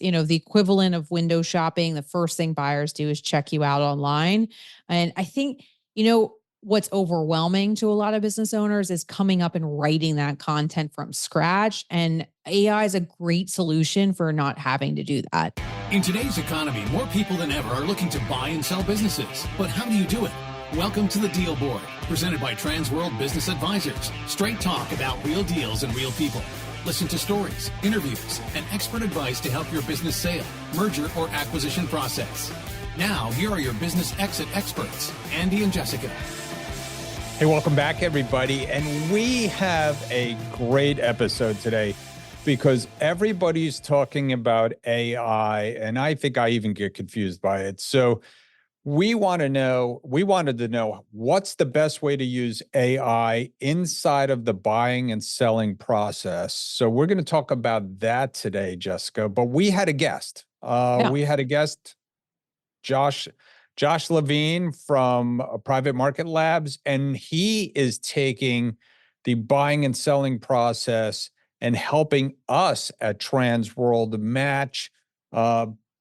the equivalent of window shopping. The first thing buyers do is check you out online. And I think, what's overwhelming to a lot of business owners is coming up and writing that content from scratch. And AI is a great solution for not having to do that. In today's economy, more people than ever are looking to buy and sell businesses. But how do you do it? Welcome to the Deal Board, presented by Transworld Business Advisors. Straight talk about real deals and real people. Listen to stories, interviews, and expert advice to help your business sale, merger, or acquisition process. Now, here are your business exit experts, Andy and Jessica. Hey, welcome back, everybody. And we have a great episode today because everybody's talking about AI, and I think I even get confused by it. So we wanted to know what's the best way to use AI inside of the buying and selling process. So we're going to talk about that today, Jessica. But we had a guest. We had a guest, Josh Levine from Private Market Labs, and he is taking the buying and selling process and helping us at Transworld match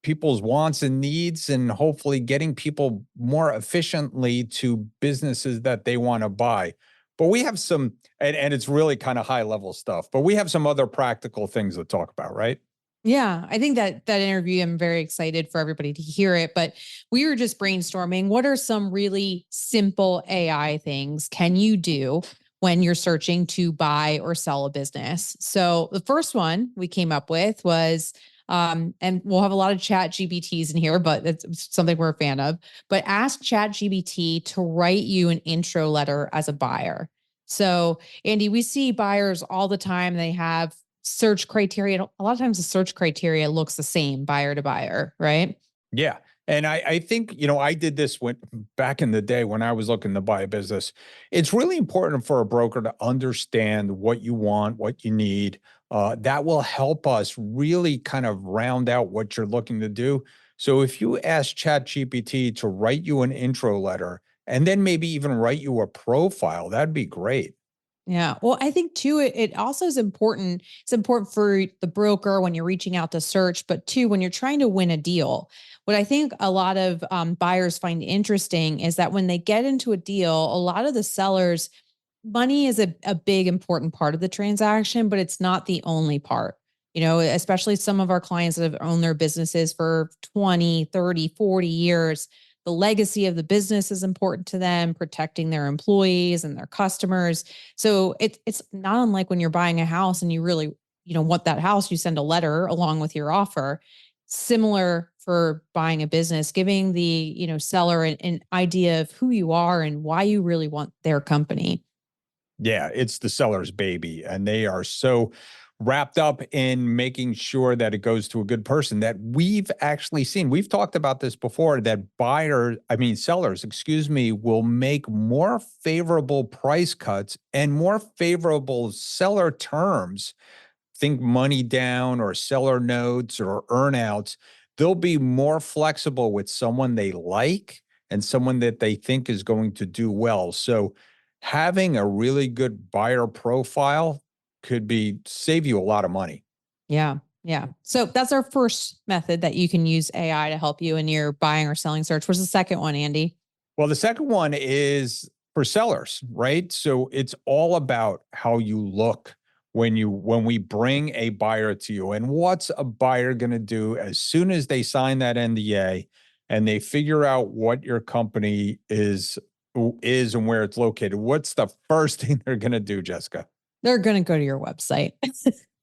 people's wants and needs, and hopefully getting people more efficiently to businesses that they want to buy. But we have some, and it's really kind of high level stuff, but we have some other practical things to talk about, right? Yeah, I think that interview, I'm very excited for everybody to hear it, but we were just brainstorming. What are some really simple AI things can you do when you're searching to buy or sell a business? So the first one we came up with was, and we'll have a lot of Chat GPTs in here, but it's something we're a fan of, but ask Chat GPT to write you an intro letter as a buyer. So Andy, we see buyers all the time. They have search criteria. A lot of times the search criteria looks the same buyer to buyer, right? Yeah. And I think, I did this back in the day when I was looking to buy a business. It's really important for a broker to understand what you want, what you need. That will help us really kind of round out what you're looking to do. So if you ask ChatGPT to write you an intro letter and then maybe even write you a profile, that'd be great. Yeah. Well, I think too, it also is important. It's important for the broker when you're reaching out to search, but too, when you're trying to win a deal. What I think a lot of buyers find interesting is that when they get into a deal, a lot of the sellers, money is a big important part of the transaction, but it's not the only part. Especially some of our clients that have owned their businesses for 20, 30, 40 years. The legacy of the business is important to them, protecting their employees and their customers. So it's not unlike when you're buying a house and you really, want that house, you send a letter along with your offer. Similar for buying a business, giving the, seller an idea of who you are and why you really want their company. Yeah, it's the seller's baby, and they are so wrapped up in making sure that it goes to a good person that we've actually seen. We've talked about this before, that sellers, will make more favorable price cuts and more favorable seller terms. Think money down or seller notes or earnouts. They'll be more flexible with someone they like and someone that they think is going to do well. So having a really good buyer profile could save you a lot of money. Yeah. Yeah. So that's our first method that you can use AI to help you in your buying or selling search. What's the second one, Andy? Well, the second one is for sellers, right? So it's all about how you look when we bring a buyer to you. And what's a buyer going to do as soon as they sign that NDA and they figure out what your company is and where it's located? What's the first thing they're going to do, Jessica? They're going to go to your website.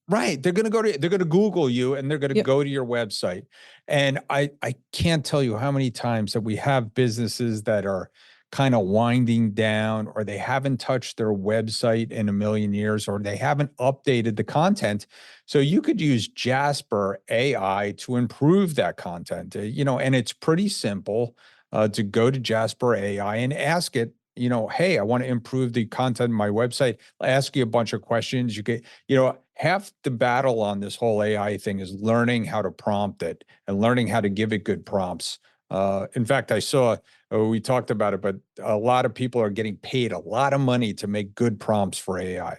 Right. They're going to Google you, and they're going to go to your website. And I can't tell you how many times that we have businesses that are kind of winding down, or they haven't touched their website in a million years, or they haven't updated the content. So you could use Jasper AI to improve that content, and it's pretty simple to go to Jasper AI and ask it, hey, I want to improve the content of my website. I'll ask you a bunch of questions. You get, half the battle on this whole AI thing is learning how to prompt it and learning how to give it good prompts. In fact, I saw, we talked about it, but a lot of people are getting paid a lot of money to make good prompts for AI.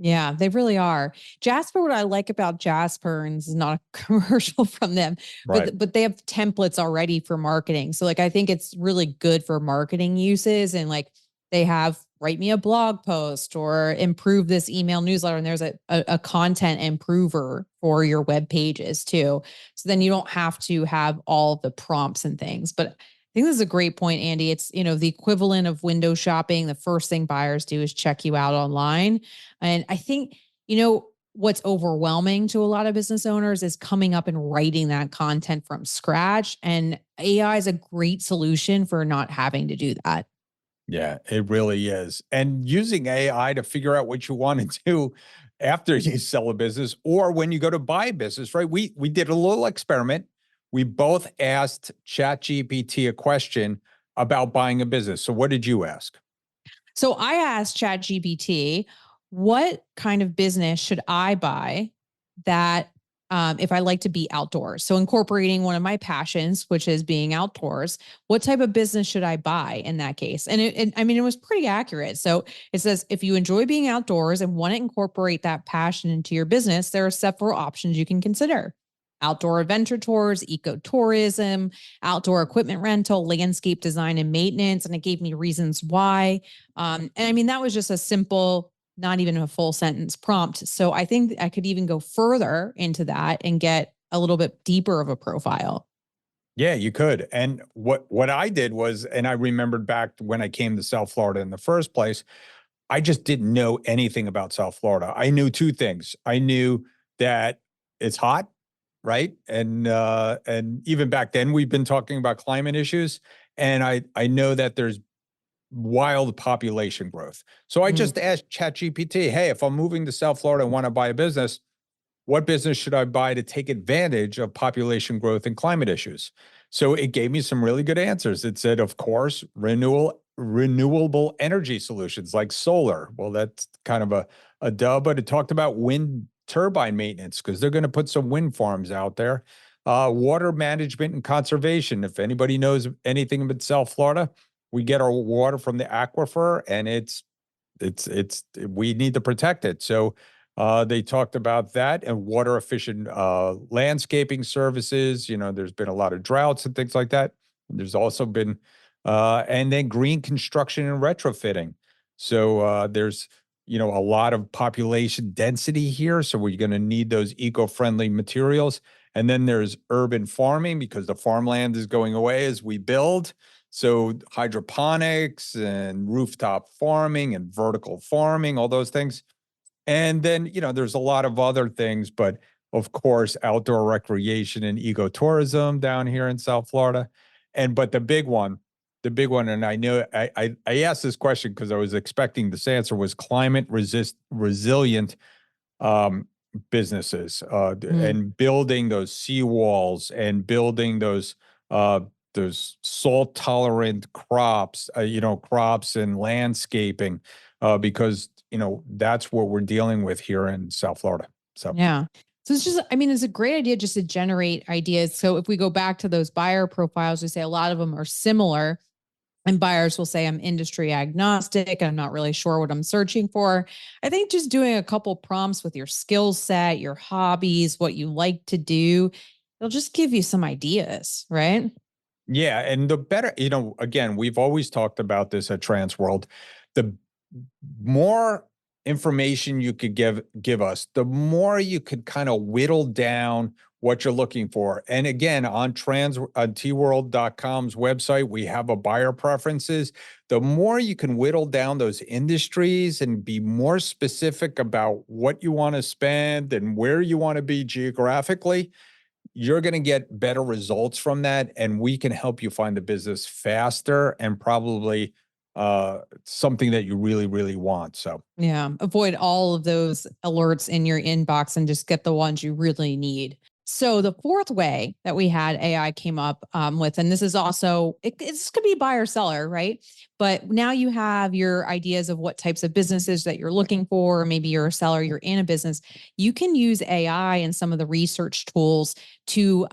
Yeah, they really are. Jasper, what I like about Jasper, and this is not a commercial from them, Right. but they have templates already for marketing. So like I think it's really good for marketing uses, and like they have write me a blog post or improve this email newsletter. And there's a content improver for your web pages too. So then you don't have to have all the prompts and things. But I think this is a great point, Andy. It's, the equivalent of window shopping. The first thing buyers do is check you out online. And I think, what's overwhelming to a lot of business owners is coming up and writing that content from scratch. And AI is a great solution for not having to do that. Yeah, it really is. And using AI to figure out what you want to do after you sell a business or when you go to buy a business, right? We did a little experiment. We both asked Chat GPT a question about buying a business. So what did you ask? So I asked Chat GPT, what kind of business should I buy that if I like to be outdoors? So incorporating one of my passions, which is being outdoors, what type of business should I buy in that case? And I mean, it was pretty accurate. So it says, if you enjoy being outdoors and want to incorporate that passion into your business, there are several options you can consider. Outdoor adventure tours, ecotourism, outdoor equipment rental, landscape design and maintenance. And it gave me reasons why. And I mean, that was just a simple, not even a full sentence prompt. So I think I could even go further into that and get a little bit deeper of a profile. Yeah, you could. And what I did was, and I remembered back when I came to South Florida in the first place, I just didn't know anything about South Florida. I knew two things. I knew that it's hot, right? And even back then we've been talking about climate issues. And I know that there's wild population growth. So I Mm, just asked ChatGPT, hey, if I'm moving to South Florida and want to buy a business, what business should I buy to take advantage of population growth and climate issues? So it gave me some really good answers. It said, of course, renewable energy solutions like solar. Well, that's kind of a duh, but it talked about wind turbine maintenance because they're going to put some wind farms out there. Water management and conservation. If anybody knows anything about South Florida, we get our water from the aquifer, and it's we need to protect it. So they talked about that and water efficient landscaping services. There's been a lot of droughts and things like that. There's also been, and then green construction and retrofitting. So there's, a lot of population density here. So we're going to need those eco-friendly materials. And then there's urban farming because the farmland is going away as we build. So hydroponics and rooftop farming and vertical farming, all those things. And then, there's a lot of other things, but of course, outdoor recreation and ecotourism down here in South Florida. But the big one, and I know I asked this question because I was expecting this answer was climate resilient um, businesses mm, and building those seawalls and building those salt tolerant crops, crops and landscaping, because that's what we're dealing with here in South Florida. So yeah. So it's just, I mean, it's a great idea just to generate ideas. So if we go back to those buyer profiles, we say a lot of them are similar. And buyers will say, I'm industry agnostic. I'm not really sure what I'm searching for. I think just doing a couple prompts with your skill set, your hobbies, what you like to do, it'll just give you some ideas, right? yeah, and the better, again, we've always talked about this at Trans World. The more information you could give us, the more you could kind of whittle down what you're looking for. And again, on tworld.com's website, we have a buyer preferences. The more you can whittle down those industries and be more specific about what you want to spend and where you want to be geographically, you're going to get better results from that. And we can help you find the business faster and probably something that you really, really want. So, Yeah. Avoid all of those alerts in your inbox and just get the ones you really need. So the fourth way that we had AI came up with, and this is also, this could be buyer seller, right? But now you have your ideas of what types of businesses that you're looking for. Maybe you're a seller, you're in a business. You can use AI and some of the research tools to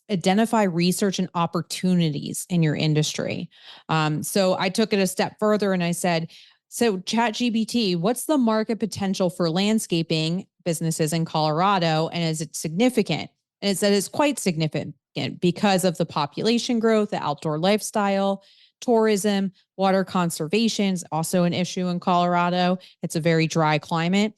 identify research and opportunities in your industry. So I took it a step further and I said, So, Chat GPT, what's the market potential for landscaping businesses in Colorado? And is it significant? And it said it's quite significant because of the population growth, the outdoor lifestyle, tourism, water conservation is also an issue in Colorado. It's a very dry climate.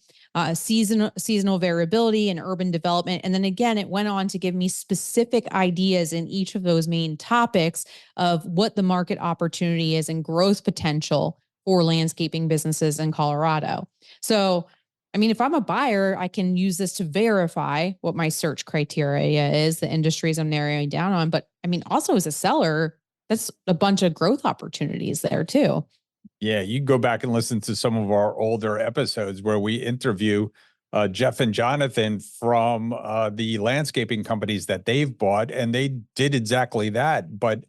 Seasonal variability and urban development. And then again, it went on to give me specific ideas in each of those main topics of what the market opportunity is and growth potential for landscaping businesses in Colorado. So, I mean, if I'm a buyer, I can use this to verify what my search criteria is, the industries I'm narrowing down on. But I mean, also as a seller, that's a bunch of growth opportunities there too. Yeah, you can go back and listen to some of our older episodes where we interview Jeff and Jonathan from the landscaping companies that they've bought, and they did exactly that. But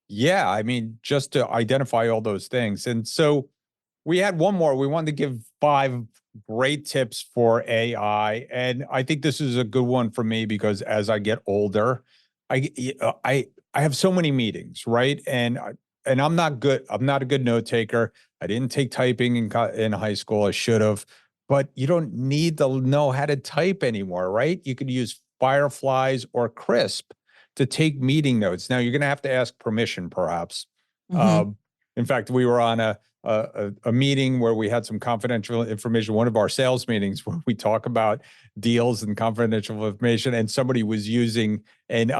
yeah, I mean, just to identify all those things. And so we had one more. We wanted to give 5 great tips for AI, and I think this is a good one for me because as I get older, I have so many meetings, right? And I'm not good. I'm not a good note taker. I didn't take typing in high school. I should have, but you don't need to know how to type anymore, right? You could use Fireflies or Crisp to take meeting notes. Now you're going to have to ask permission, perhaps. Mm-hmm. In fact, we were on a meeting where we had some confidential information, one of our sales meetings where we talk about deals and confidential information, and somebody was using an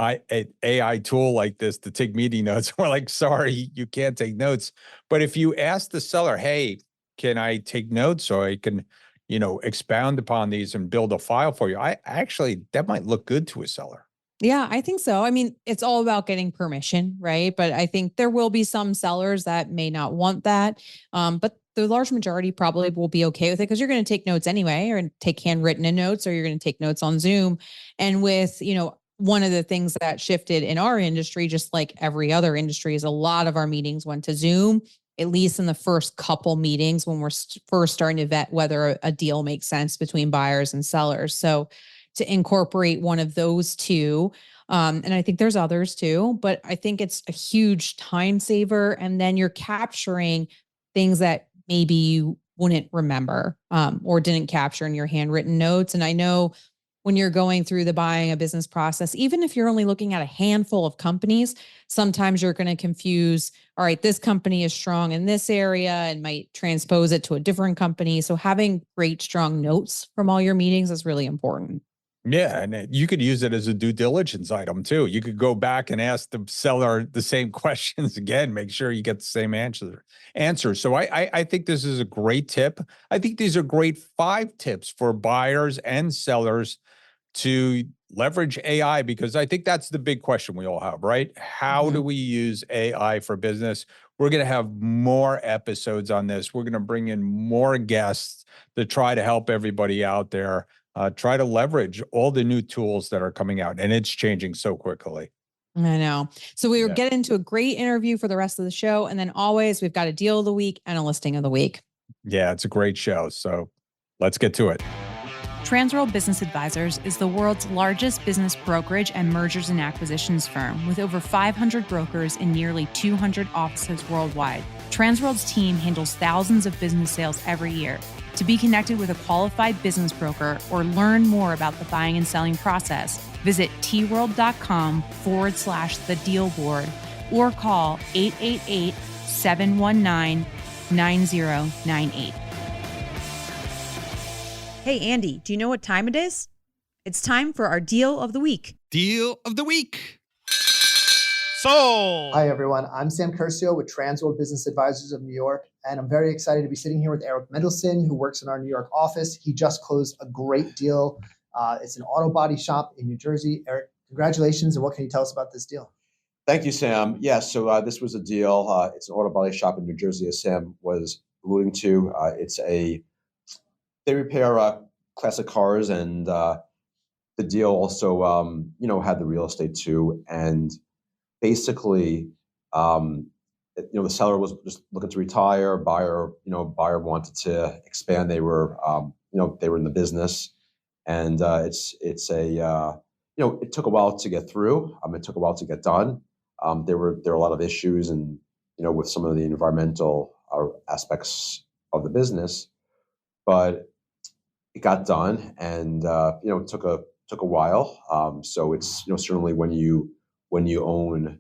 AI tool like this to take meeting notes. We're like, sorry, you can't take notes. But if you ask the seller, hey, can I take notes so I can, expound upon these and build a file for you? I actually, that might look good to a seller. Yeah, I think so. I mean, it's all about getting permission, right? But I think there will be some sellers that may not want that. But the large majority probably will be okay with it because you're going to take notes anyway, or take handwritten notes, or you're going to take notes on Zoom. And with, one of the things that shifted in our industry, just like every other industry, is a lot of our meetings went to Zoom, at least in the first couple meetings when we're first starting to vet whether a deal makes sense between buyers and sellers. So, to incorporate one of those two. And I think there's others too, but I think it's a huge time saver. And then you're capturing things that maybe you wouldn't remember or didn't capture in your handwritten notes. And I know when you're going through the buying a business process, even if you're only looking at a handful of companies, sometimes you're going to confuse, all right, this company is strong in this area and might transpose it to a different company. So having great, strong notes from all your meetings is really important. Yeah, and you could use it as a due diligence item too. You could go back and ask the seller the same questions again, make sure you get the same answer. So I think this is a great tip. I think these are great 5 tips for buyers and sellers to leverage AI, because I think that's the big question we all have, right? How do Mhm. we use AI for business? We're going to have more episodes on this. We're going to bring in more guests to try to help everybody out there. Try to leverage all the new tools that are coming out, and it's changing so quickly. I know. So we will Yeah. get into a great interview for the rest of the show. And then always we've got a deal of the week and a listing of the week. Yeah, it's a great show. So let's get to it. Transworld Business Advisors is the world's largest business brokerage and mergers and acquisitions firm with over 500 brokers in nearly 200 offices worldwide. Transworld's team handles thousands of business sales every year. To be connected with a qualified business broker or learn more about the buying and selling process, visit tworld.com/the deal board or call 888-719-9098. Hey, Andy, do you know what time it is? It's time for our deal of the week. Deal of the week. Sold. Hi, everyone. I'm Sam Curcio with Transworld Business Advisors of New York, and I'm very excited to be sitting here with Eric Mendelsohn, who works in our New York office. He just closed a great deal. It's an auto body shop in New Jersey. Eric, congratulations, and what can you tell us about this deal? Thank you, Sam. Yeah, so this was a deal. It's an auto body shop in New Jersey, as Sam was alluding to. They repair classic cars, and the deal also, had the real estate too. And basically, the seller was just looking to retire. Buyer wanted to expand. They were, they were in the business, and it took a while to get through. It took a while to get done. There were a lot of issues, and with some of the environmental aspects the business, but it got done, and it took a while. So it's certainly when you own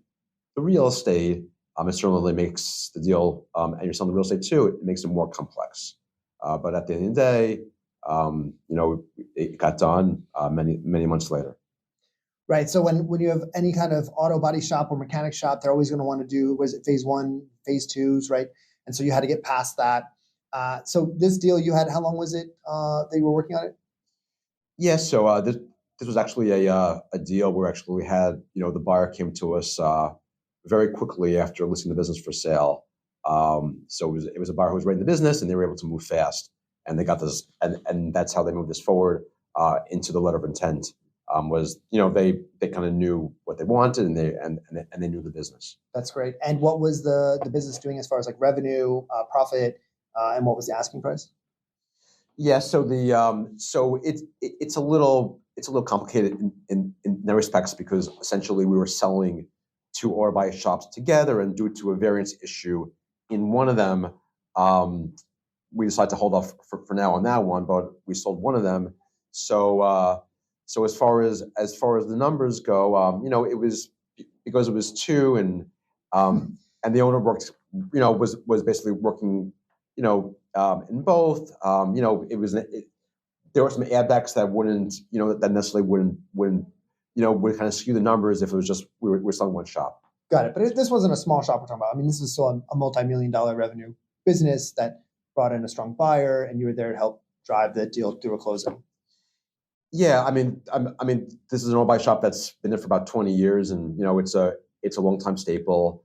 the real estate, it certainly makes the deal, and you're selling the real estate too. It makes it more complex. But at the end of the day, it got done many months later. Right. So when you have any kind of auto body shop or mechanic shop, they're always going to want to do, was it phase one, phase twos, right? And so you had to get past that. So this deal you had, how long was it that you were working on it? Yeah. So this was actually a deal where actually we had the buyer came to us very quickly after listing the business for sale. So it was a buyer who was right in the business, and they were able to move fast, and they got this, and that's how they moved this forward into the letter of intent. Was they kind of knew what they wanted, and they knew the business. That's great. And what was the business doing as far as like revenue, profit, and what was the asking price? Yeah, so it's a little complicated in their respects, because essentially we were selling two auto body shops together, and due to a variance issue in one of them, we decided to hold off for now on that one, but we sold one of them. So as far as the numbers go, it was because it was two, and the owner worked, was basically working, in both. There were some add backs that wouldn't, that necessarily would kind of skew the numbers if it was just we were selling one shop. Got it. But this wasn't a small shop we're talking about. I mean, this is still a multi-million-dollar revenue business that brought in a strong buyer, and you were there to help drive the deal through a closing. Yeah, I mean, this is an auto body shop that's been there for about 20 years, and it's a long time staple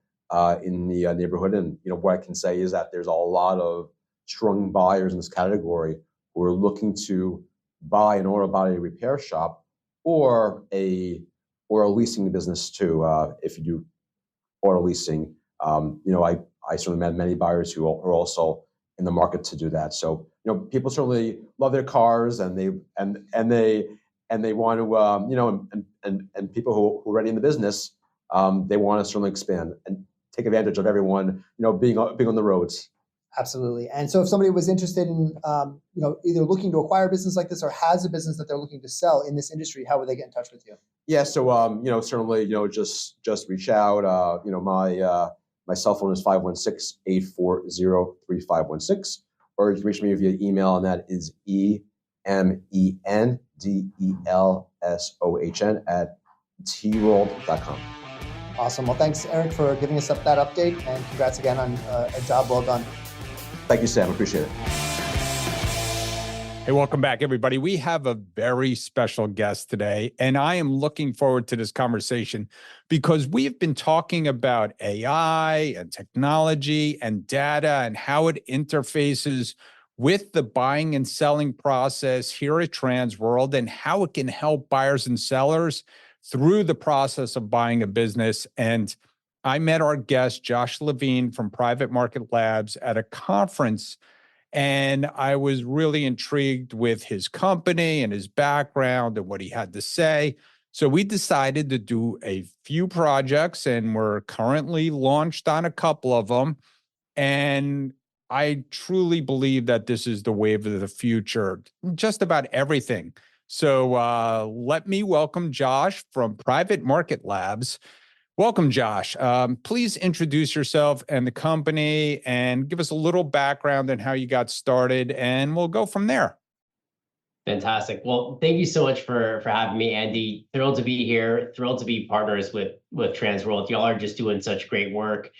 in the neighborhood. And what I can say is that there's a lot of strong buyers in this category who are looking to buy an auto body repair shop or a leasing business too. If you do auto leasing, I certainly met many buyers who are also in the market to do that. So people certainly love their cars, and they want to and people who are already in the business, they want to certainly expand and take advantage of everyone being on the roads. Absolutely. And so if somebody was interested in either looking to acquire a business like this or has a business that they're looking to sell in this industry, how would they get in touch with you? Yeah, so certainly just reach out. My cell phone is 516-840-3516, or you can reach me via email, and that is emendelsohn@tworld.com. Awesome. Well, thanks, Eric, for giving us that update, and congrats again on a job well done. Thank you, Sam. Appreciate it. Hey, welcome back, everybody. We have a very special guest today, and I am looking forward to this conversation because we've been talking about AI and technology and data and how it interfaces with the buying and selling process here at Transworld, and how it can help buyers and sellers through the process of buying a business. And I met our guest, Josh Levine from Private Market Labs, at a conference, and I was really intrigued with his company and his background and what he had to say. So we decided to do a few projects, and we're currently launched on a couple of them. And I truly believe that this is the wave of the future, just about everything. So let me welcome Josh from Private Market Labs. Welcome, Josh. Please introduce yourself and the company and give us a little background on how you got started, and we'll go from there. Fantastic. Well, thank you so much for having me, Andy. Thrilled to be here. Thrilled to be partners with Transworld. Y'all are just doing such great work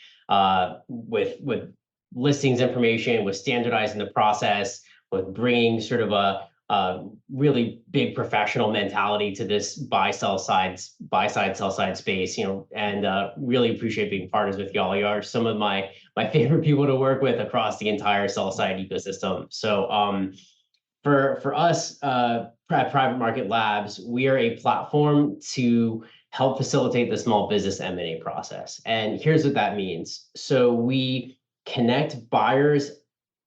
with listings information, with standardizing the process, with bringing sort of a really big professional mentality to this buy sell side, sell side space, and really appreciate being partners with y'all. You are some of my favorite people to work with across the entire sell side ecosystem. So for us at Private Market Labs, we are a platform to help facilitate the small business M&A process. And here's what that means. So we connect buyers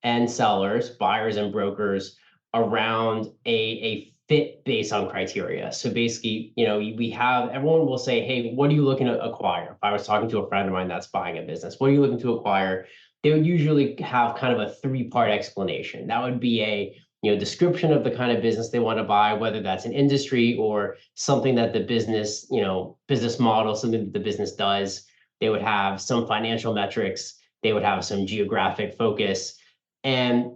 and sellers, buyers and brokers, around a fit based on criteria. So basically, everyone will say, hey, what are you looking to acquire? If I was talking to a friend of mine that's buying a business, what are you looking to acquire? they would usually have kind of a three-part explanation. That would be a description of the kind of business they want to buy, whether that's an industry or something that the business, business model, something that the business does. They would have some financial metrics. They would have some geographic focus. And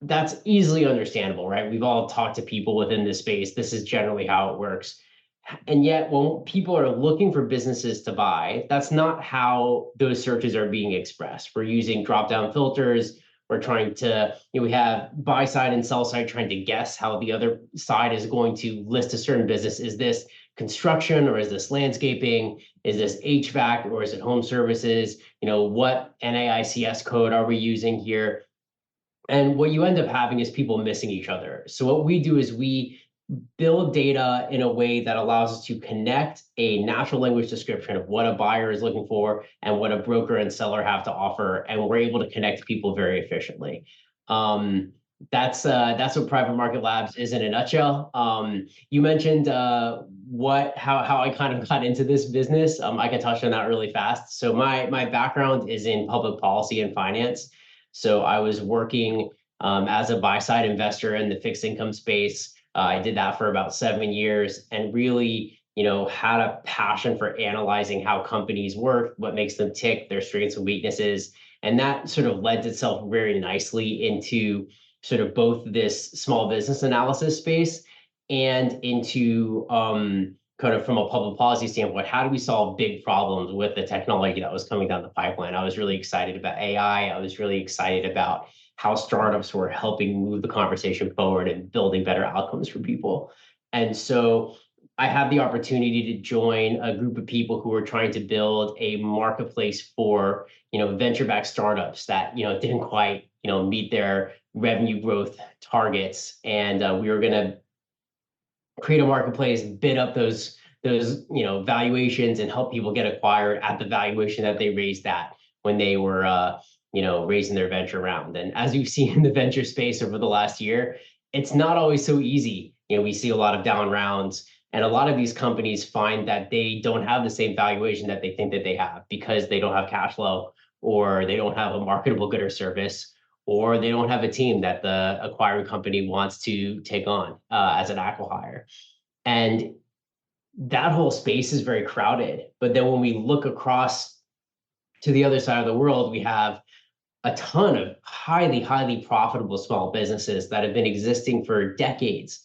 that's easily understandable, right? We've all talked to people within this space. This is generally how it works. And yet, when people are looking for businesses to buy, that's not how those searches are being expressed. We're using drop-down filters. We're trying to, we have buy side and sell side trying to guess how the other side is going to list a certain business. Is this construction, or is this landscaping? Is this HVAC, or is it home services? What NAICS code are we using here? And what you end up having is people missing each other. So what we do is we build data in a way that allows us to connect a natural language description of what a buyer is looking for and what a broker and seller have to offer, and we're able to connect people very efficiently. That's what Private Market Labs is in a nutshell. You mentioned how I kind of got into this business. I can touch on that really fast. So my background is in public policy and finance. So I was working as a buy side investor in the fixed income space. I did that for about 7 years and really, had a passion for analyzing how companies work, what makes them tick, their strengths and weaknesses. And that sort of led itself very nicely into sort of both this small business analysis space and into kind of from a public policy standpoint, how do we solve big problems with the technology that was coming down the pipeline? I was really excited about AI. I was really excited about how startups were helping move the conversation forward and building better outcomes for people. And so I had the opportunity to join a group of people who were trying to build a marketplace for, venture-backed startups that, didn't quite, meet their revenue growth targets. And we were going to create a marketplace, bid up those valuations and help people get acquired at the valuation that they raised at when they were raising their venture round. And as you've seen in the venture space over the last year, it's not always so easy. We see a lot of down rounds, and a lot of these companies find that they don't have the same valuation that they think that they have because they don't have cash flow, or they don't have a marketable good or service, or they don't have a team that the acquiring company wants to take on as an acqui-hire. And that whole space is very crowded. But then when we look across to the other side of the world, we have a ton of highly, highly profitable small businesses that have been existing for decades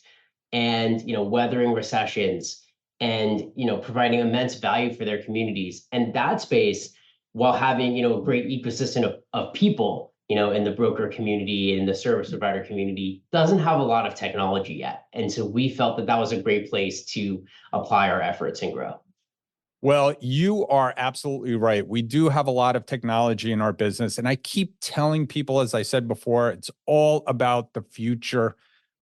and, weathering recessions and, providing immense value for their communities. And that space, while having, a great ecosystem of people, in the broker community and the service provider community, doesn't have a lot of technology yet. And so we felt that that was a great place to apply our efforts and grow. Well, you are absolutely right. We do have a lot of technology in our business. And I keep telling people, as I said before, it's all about the future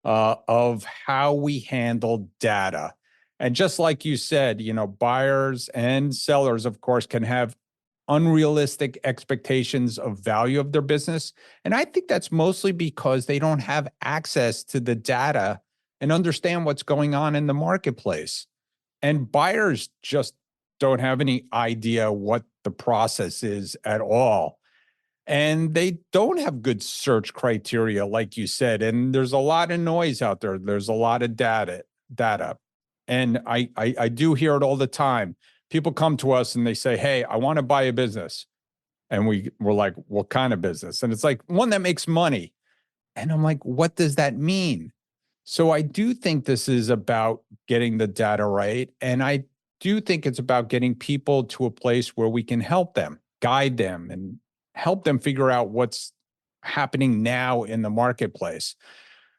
of how we handle data. And just like you said, buyers and sellers, of course, can have unrealistic expectations of value of their business. And I think that's mostly because they don't have access to the data and understand what's going on in the marketplace. And buyers just don't have any idea what the process is at all. And they don't have good search criteria, like you said. And there's a lot of noise out there. There's a lot of data. And I do hear it all the time. People come to us and they say, hey, I want to buy a business. And we're like, what kind of business? And it's like, one that makes money. And I'm like, what does that mean? So I do think this is about getting the data right. And I do think it's about getting people to a place where we can help them, guide them, and help them figure out what's happening now in the marketplace.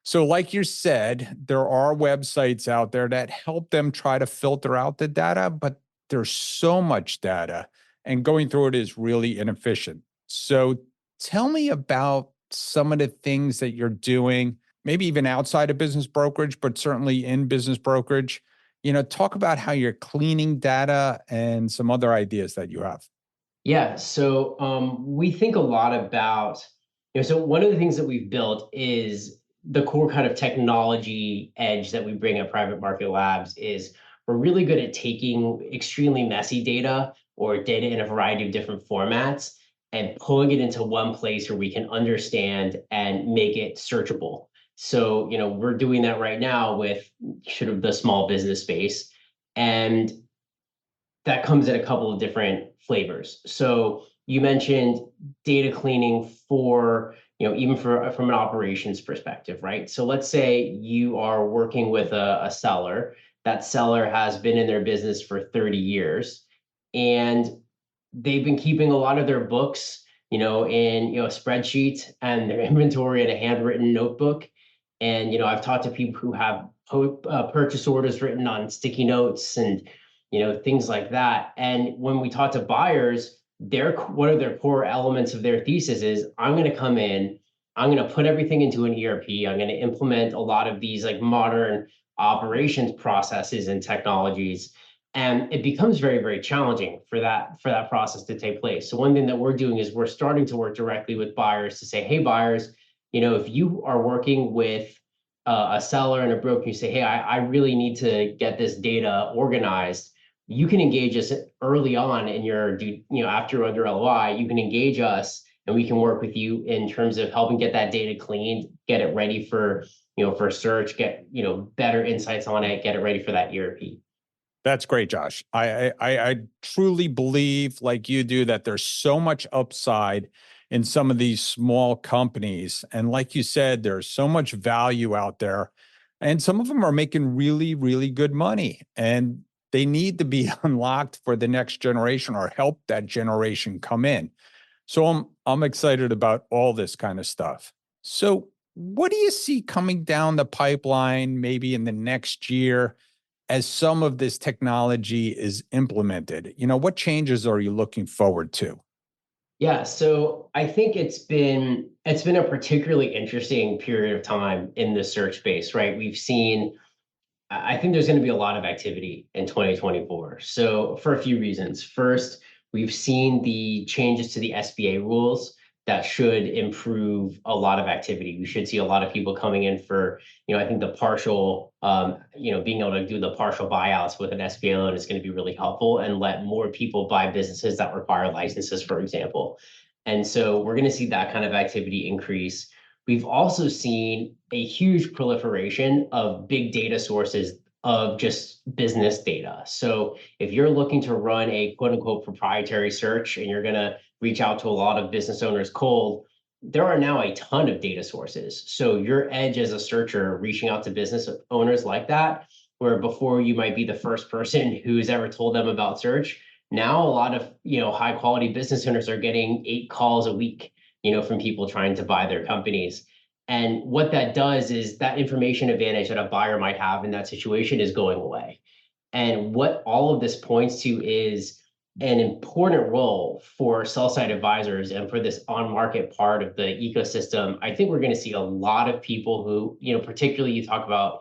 So like you said, there are websites out there that help them try to filter out the data, but there's so much data and going through it is really inefficient. So tell me about some of the things that you're doing, maybe even outside of business brokerage, but certainly in business brokerage. Talk about how you're cleaning data and some other ideas that you have. Yeah, so we think a lot about, so one of the things that we've built is the core kind of technology edge that we bring at Private Market Labs is we're really good at taking extremely messy data or data in a variety of different formats and pulling it into one place where we can understand and make it searchable. So, we're doing that right now with sort of the small business space. And that comes in a couple of different flavors. So you mentioned data cleaning for, even from an operations perspective, right? So let's say you are working with a seller. That seller has been in their business for 30 years, and they've been keeping a lot of their books, in a spreadsheet, and their inventory in a handwritten notebook. And I've talked to people who have purchase orders written on sticky notes and things like that. And when we talk to buyers, one of their core elements of their thesis is, I'm going to come in, I'm going to put everything into an ERP, I'm going to implement a lot of these like modern operations processes and technologies. And it becomes very, very challenging for that process to take place. So one thing that we're doing is we're starting to work directly with buyers to say, hey, buyers, if you are working with a seller and a broker, you say, hey, I really need to get this data organized. You can engage us early on in your, after you're under LOI, you can engage us and we can work with you in terms of helping get that data cleaned, get it ready for, for search, get, better insights on it, get it ready for that ERP. That's great, Josh. I truly believe, like you do, that there's so much upside in some of these small companies. And like you said, there's so much value out there. And some of them are making really, really good money. And they need to be unlocked for the next generation or help that generation come in. So I'm excited about all this kind of stuff. So what do you see coming down the pipeline maybe in the next year as some of this technology is implemented? What changes are you looking forward to? Yeah, so I think it's been a particularly interesting period of time in the search space, right? I think there's going to be a lot of activity in 2024. So for a few reasons. First, we've seen the changes to the SBA rules that should improve a lot of activity. We should see a lot of people coming in for, I think the partial, being able to do the partial buyouts with an SBA loan is going to be really helpful and let more people buy businesses that require licenses, for example. And so we're going to see that kind of activity increase. We've also seen a huge proliferation of big data sources of just business data. So if you're looking to run a quote unquote proprietary search and you're going to reach out to a lot of business owners cold, there are now a ton of data sources. So your edge as a searcher reaching out to business owners like that, where before you might be the first person who's ever told them about search, now a lot of high quality business owners are getting 8 calls a week from people trying to buy their companies. And what that does is that information advantage that a buyer might have in that situation is going away. And what all of this points to is an important role for sell-side advisors and for this on-market part of the ecosystem. I think we're going to see a lot of people who, particularly you talk about,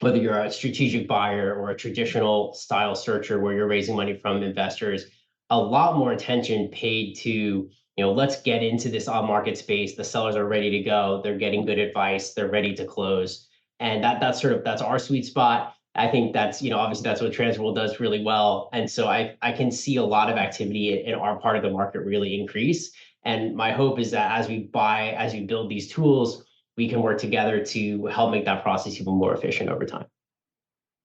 whether you're a strategic buyer or a traditional style searcher where you're raising money from investors, a lot more attention paid to, let's get into this on-market space. The sellers are ready to go. They're getting good advice. They're ready to close. And that's our sweet spot. I think that's, obviously that's what Transworld does really well. And so I can see a lot of activity in our part of the market really increase. And my hope is that as we build these tools, we can work together to help make that process even more efficient over time.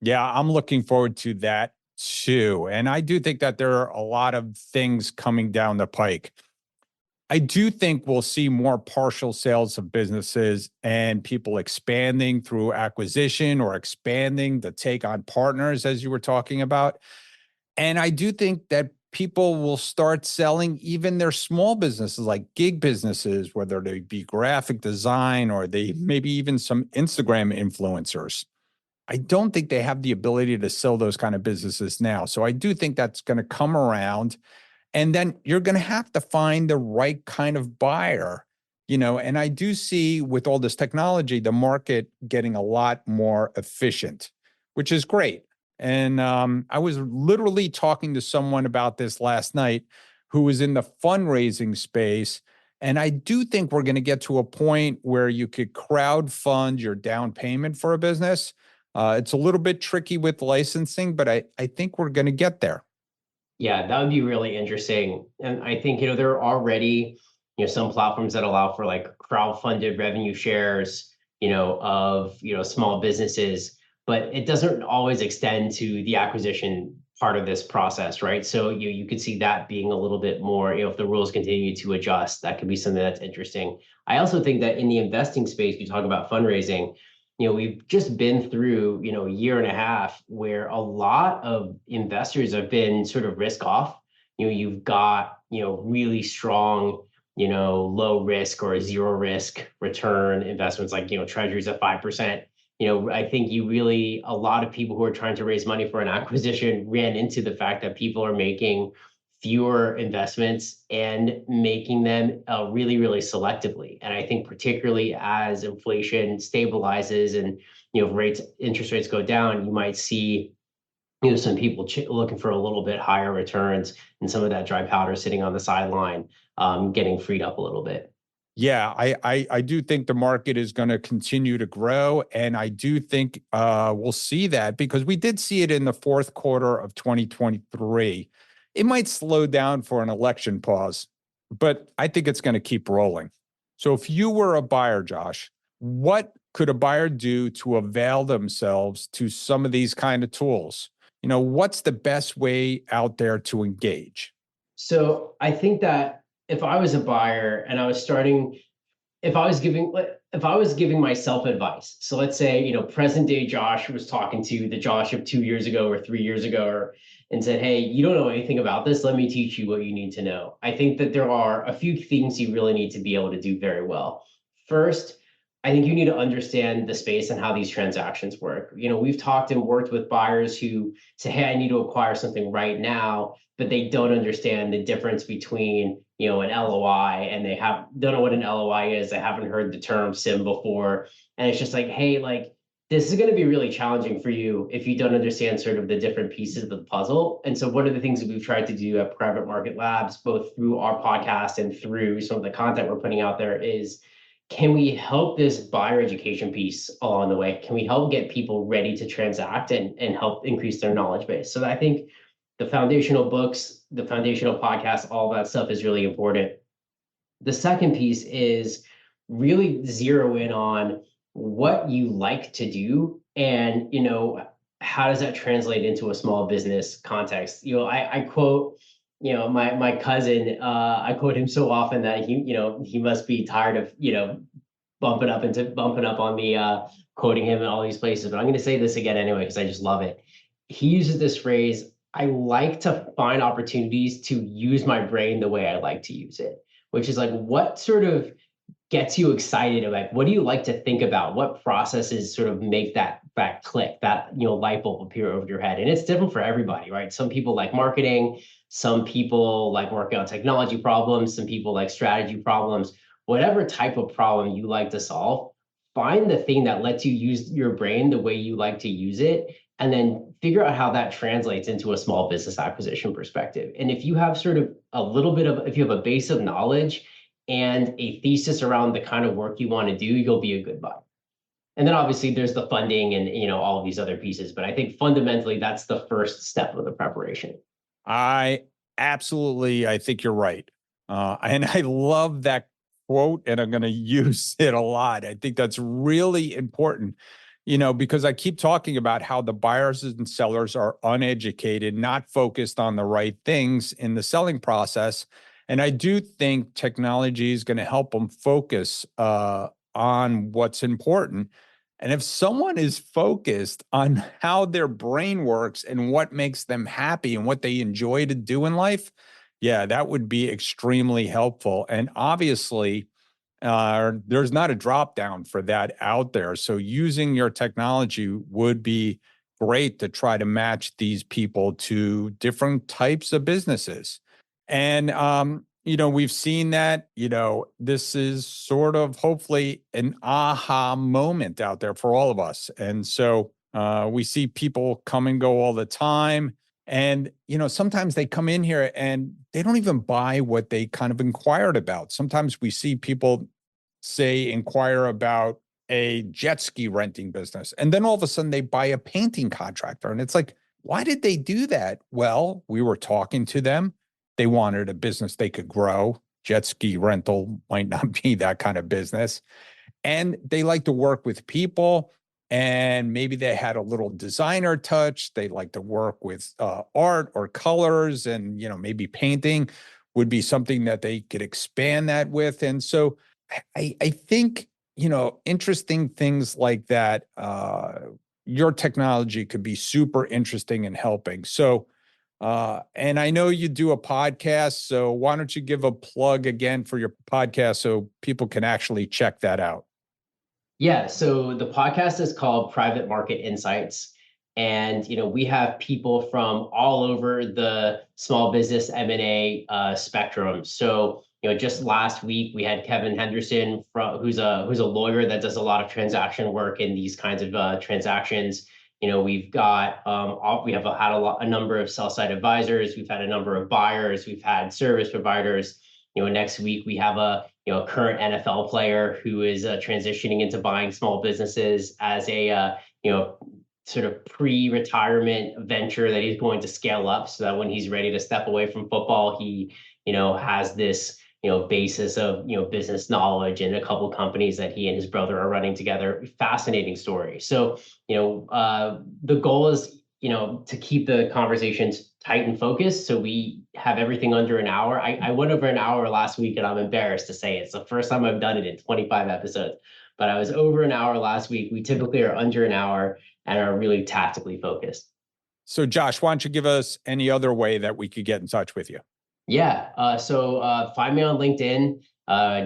Yeah, I'm looking forward to that too. And I do think that there are a lot of things coming down the pike. I do think we'll see more partial sales of businesses and people expanding through acquisition or expanding to take on partners, as you were talking about. And I do think that people will start selling even their small businesses, like gig businesses, whether they be graphic design or they maybe even some Instagram influencers. I don't think they have the ability to sell those kind of businesses now. So I do think that's going to come around. And then you're going to have to find the right kind of buyer, and I do see with all this technology, the market getting a lot more efficient, which is great. And I was literally talking to someone about this last night who was in the fundraising space. And I do think we're going to get to a point where you could crowd fund your down payment for a business. It's a little bit tricky with licensing, but I think we're going to get there. Yeah, that would be really interesting. And I think, there are already, some platforms that allow for like crowd-funded revenue shares, of, small businesses, but it doesn't always extend to the acquisition part of this process, right? So you could see that being a little bit more, if the rules continue to adjust, that could be something that's interesting. I also think that in the investing space, we talk about fundraising, we've just been through, a year and a half where a lot of investors have been sort of risk off. You've got, really strong, low risk or zero risk return investments like, treasuries at 5%. I think a lot of people who are trying to raise money for an acquisition ran into the fact that people are making fewer investments and making them really, really selectively. And I think particularly as inflation stabilizes and interest rates go down, you might see some people looking for a little bit higher returns and some of that dry powder sitting on the sideline, getting freed up a little bit. Yeah, I do think the market is going to continue to grow, and I do think we'll see that because we did see it in the fourth quarter of 2023. It might slow down for an election pause, but I think it's going to keep rolling. So if you were a buyer, Josh, what could a buyer do to avail themselves to some of these kind of tools? What's the best way out there to engage? So I think that if I was a buyer and if I was giving myself advice, so let's say, present day Josh was talking to the Josh of 2 years ago or 3 years ago, and said, hey, you don't know anything about this. Let me teach you what you need to know. I think that there are a few things you really need to be able to do very well. First, I think you need to understand the space and how these transactions work. We've talked and worked with buyers who say, hey, I need to acquire something right now, but they don't understand the difference between, an LOI and don't know what an LOI is. They haven't heard the term SIM before. And it's just like, hey, like, this is going to be really challenging for you if you don't understand sort of the different pieces of the puzzle. And so one of the things that we've tried to do at Private Market Labs, both through our podcast and through some of the content we're putting out there, is can we help this buyer education piece along the way? Can we help get people ready to transact and help increase their knowledge base? So I think the foundational books, the foundational podcasts, all that stuff is really important. The second piece is really zero in on what you like to do and, how does that translate into a small business context? I quote, my cousin, I quote him so often that he must be tired of, bumping up on me, quoting him in all these places. But I'm going to say this again anyway, because I just love it. He uses this phrase, I like to find opportunities to use my brain the way I like to use it, which is like, what sort of gets you excited? Like, what do you like to think about? What processes sort of make that click, that, light bulb appear over your head? And it's different for everybody, right? Some people like marketing, some people like working on technology problems, some people like strategy problems. Whatever type of problem you like to solve, find the thing that lets you use your brain the way you like to use it, and then figure out how that translates into a small business acquisition perspective. And if you have sort of if you have a base of knowledge and a thesis around the kind of work you want to do, you'll be a good buyer. And then obviously there's the funding and, all of these other pieces. But I think fundamentally, that's the first step of the preparation. I think you're right. And I love that quote, and I'm going to use it a lot. I think that's really important, because I keep talking about how the buyers and sellers are uneducated, not focused on the right things in the selling process. And I do think technology is going to help them focus on what's important. And if someone is focused on how their brain works and what makes them happy and what they enjoy to do in life, yeah, that would be extremely helpful. And obviously, there's not a drop down for that out there. So using your technology would be great to try to match these people to different types of businesses. And, we've seen that, this is sort of hopefully an aha moment out there for all of us. And so we see people come and go all the time. And, sometimes they come in here and they don't even buy what they kind of inquired about. Sometimes we see people say, inquire about a jet ski renting business. And then all of a sudden they buy a painting contractor. And it's like, Why did they do that? Well, we were talking to them. They wanted a business they could grow. Jet ski rental might not be that kind of business. And they like to work with people. And maybe they had a little designer touch. They like to work with art or colors, and maybe painting would be something that they could expand that with. And so I think interesting things like that. Your technology could be super interesting in helping. So, and I know you do a podcast. So why don't you give a plug again for your podcast so people can actually check that out? Yeah, so the podcast is called Private Market Insights. And we have people from all over the small business M&A spectrum. So just last week we had Kevin Henderson who's a lawyer that does a lot of transaction work in these kinds of transactions. We've got we have had a number of sell side advisors. We've had a number of buyers. We've had service providers. Next week we have a current NFL player who is transitioning into buying small businesses as a sort of pre-retirement venture that he's going to scale up, so that when he's ready to step away from football, he has this basis of business knowledge in a couple companies that he and his brother are running together. Fascinating story. So the goal is to keep the conversations tight and focused, so we have everything under an hour. I went over an hour last week, and I'm embarrassed to say it's the first time I've done it in 25 episodes, but I was over an hour last week. We typically are under an hour and are really tactically focused. So Josh, why don't you give us any other way that we could get in touch with you? Yeah, so find me on LinkedIn,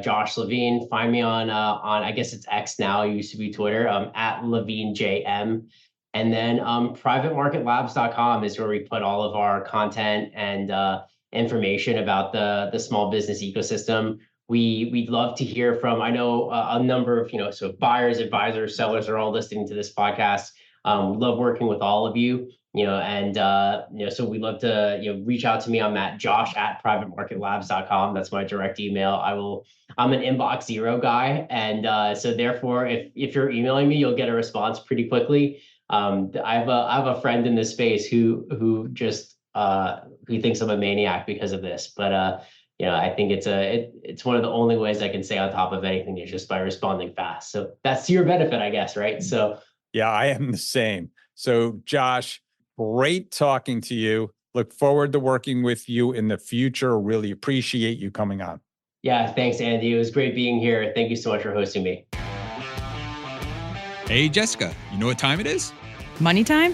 Josh Levine. Find me on I guess it's X now. It used to be Twitter. At LevineJM. And then privatemarketlabs.com is where we put all of our content and information about the small business ecosystem. We'd love to hear from, I know a number of, so buyers, advisors, sellers are all listening to this podcast. We love working with all of you, and so we'd love to, reach out to me. I'm at josh@privatemarketlabs.com. That's my direct email. I'm an inbox zero guy. And so therefore, if you're emailing me, you'll get a response pretty quickly. I have a friend in this space who just who thinks I'm a maniac because of this, but I think it's one of the only ways I can stay on top of anything is just by responding fast. So that's to your benefit, I guess, right? So yeah, I am the same. So Josh, great talking to you. Look forward to working with you in the future. Really appreciate you coming on. Yeah, thanks, Andy. It was great being here. Thank you so much for hosting me. Hey, Jessica, you know what time it is? Money time?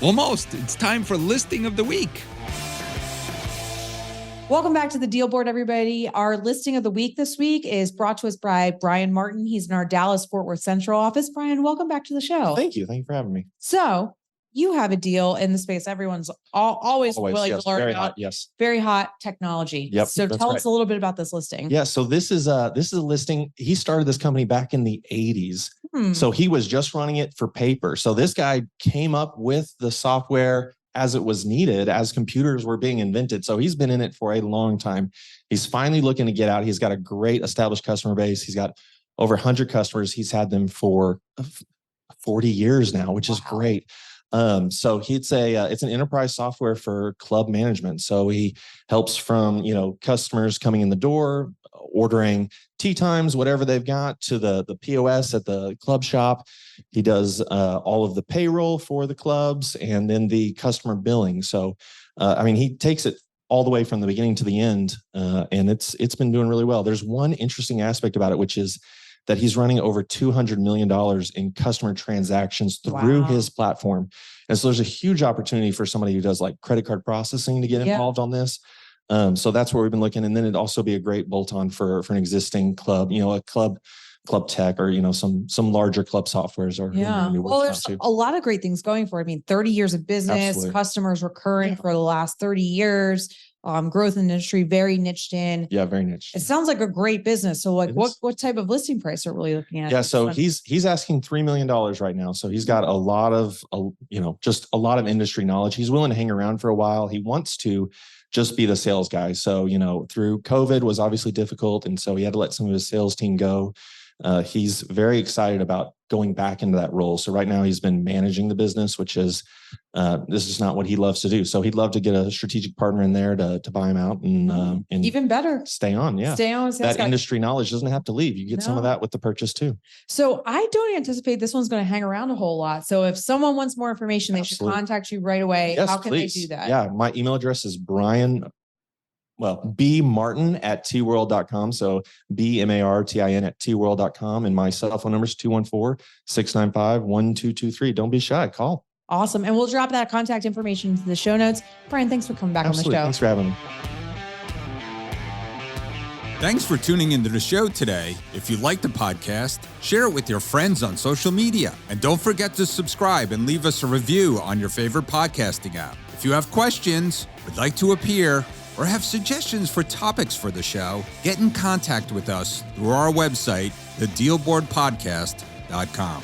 Almost. It's time for listing of the week. Welcome back to the Deal Board, everybody. Our listing of the week this week is brought to us by Brian Martin. He's in our Dallas Fort Worth Central office. Brian, welcome back to the show. Thank you. Thank you for having me. So you have a deal in the space everyone's always willing yes, to learn very about. hot, yes. Very hot technology. Yep, So that's tell right. us a little bit about this listing. Yeah, so this is a listing. He started this company back in the 80s. So he was just running it for paper. So this guy came up with the software as it was needed, as computers were being invented. So he's been in it for a long time. He's finally looking to get out. He's got a great established customer base. He's got over 100 customers. He's had them for 40 years now, which is great. So it's an enterprise software for club management. So he helps from, customers coming in the door, ordering tea times, whatever they've got, to the POS at the club shop. He does all of the payroll for the clubs and then the customer billing. So, he takes it all the way from the beginning to the end, and it's been doing really well. There's one interesting aspect about it, which is that he's running over $200 million in customer transactions through his platform. And so there's a huge opportunity for somebody who does like credit card processing to get involved on this. So that's where we've been looking. And then it'd also be a great bolt-on for an existing club, a club tech, or, some larger club softwares. Well, there's a lot of great things going for it. 30 years of business, Absolutely. Customers recurring for the last 30 years. Growth in the industry, very niched in. Yeah, very niche. It sounds like a great business. So what type of listing price are we looking at? Yeah, so he's asking $3 million right now. So he's got a lot of, just a lot of industry knowledge. He's willing to hang around for a while. He wants to just be the sales guy. So, through COVID was obviously difficult. And so he had to let some of his sales team go. He's very excited about going back into that role. So right now he's been managing the business, which is, this is not what he loves to do. So he'd love to get a strategic partner in there to buy him out and even better, stay on. Yeah. Stay on. That industry knowledge doesn't have to leave. You get some of that with the purchase too. So I don't anticipate this one's going to hang around a whole lot. So if someone wants more information, they should contact you right away. Yes, how can please. they do that? Yeah. My email address is bmartin@tworld.com. So BMARTIN@tworld.com. And my cell phone number is 214-695-1223. Don't be shy. Call. Awesome. And we'll drop that contact information into the show notes. Brian, thanks for coming back on the show. Thanks for having me. Thanks for tuning into the show today. If you like the podcast, share it with your friends on social media. And don't forget to subscribe and leave us a review on your favorite podcasting app. If you have questions, would like to appear, or have suggestions for topics for the show, get in contact with us through our website, thedealboardpodcast.com.